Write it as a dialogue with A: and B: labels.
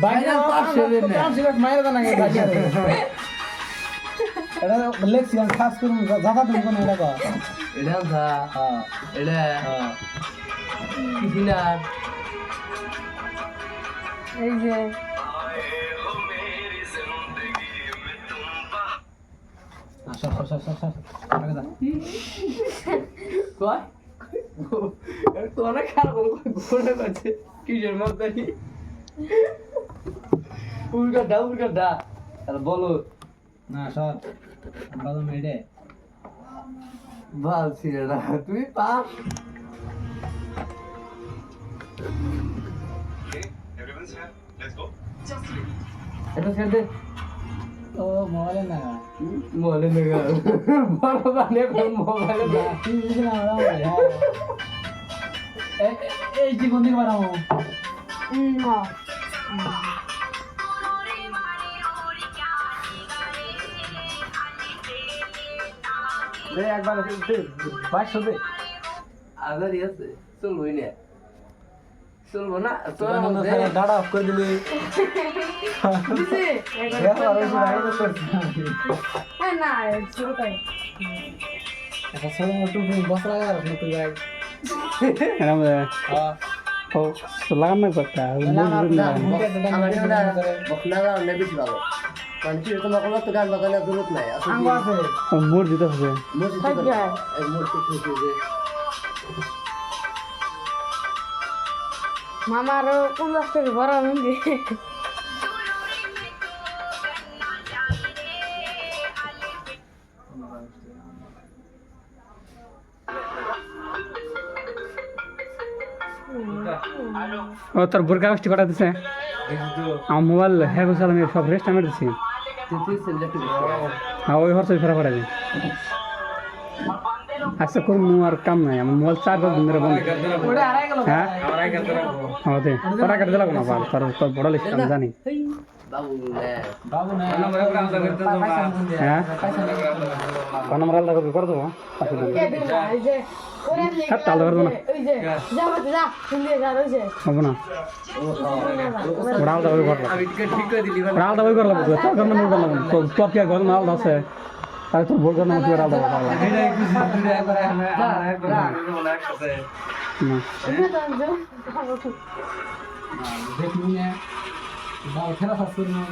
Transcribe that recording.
A: বাইরে ট্রান্সলেট মাইরা দেন আগে বাইরে এটা লেখছিলাম খাস করুন জাদা তুমি কোন এটা কর
B: এটা দা
A: হ্যাঁ
B: এটা
A: হ্যাঁ
B: কি না
C: এই যে
A: সব আগে দা
B: কয় তো অনেক খারাপ ঘুরে যাচ্ছে কিসের মধ্যে উল্টা আর বলো
A: না সব আমরা তো মেডে
B: ভালছি না তুই পাস এটা ছেড়ে দে
A: ও মোবাইলে না
B: মনে নেই বড় বানে মোবাইলে না
A: তুই বুঝি না এই জীবন দিকে বানাবো
C: হ্যাঁ
A: রে একবার 2200 দে
B: আগার আছে চলবই না চলবো না তোর
A: তোর
B: মধ্যে
A: ডাটা অফ করে দিলি
C: দিছে না শুরু করে
A: এটা সব টুপি বস লাগা আর তুই ভাই
D: এরকম
A: হ্যাঁ
D: লাগাম না একটা
B: আমার এটা বকনা গাও না বেশি ভালো মানে কি তোমার কোনো তো গান বাজানোর জরুরত নাই আসলে
A: আঙ্গ আছে
D: মোট দিতে হবে
B: মসজিদ
C: থাক
B: করে
C: যায়।
B: এই মসজিদ থেকে যে
C: মামারও 50 টাকা ভরা মন্দি
D: ও তোর বোরকা কাজটি করা দিছে আমার মোবাইল হ্যাঁ গুছাল আমি সব রেস্ট আমি দিছি
B: তুই সিলেক্ট
D: হ্যাঁ ওই হরসই ফেরা পড়াবি আচ্ছা করুন আর কাম নাই আমার মোবাইল 4 দিন ধরে বন্ধ
A: ওটা হারাই গেল
D: হ্যাঁ হতে তোরা কাটতে লাগো না বাল তোর বড় লিস্ট আমি জানি
B: বাবু না
A: বাবু না
D: হ্যাঁ
A: পয়সা নেই
D: কোন নাম্বার আলাদা করে দেবো পাঁচশো টাকা।
C: এই যে ওরে নিয়ে
D: হাত তাল ধরবো না।
C: ওই যে যা মত যা শুনলে যা রইছে
D: হবে না ওরা আলাদা করে করবো
B: আমি টিকে ঠিক করে দিলি
D: ওরা আলাদা করে করলাম তোর ঘর নাম করলাম তোর কি ঘর নাম আলাদা আছে তাহলে তোর ভোট ঘর নাম কি আলাদা করলাম না
A: দেখ নিয়ে বাল খেলা শাস্তি নিয়ে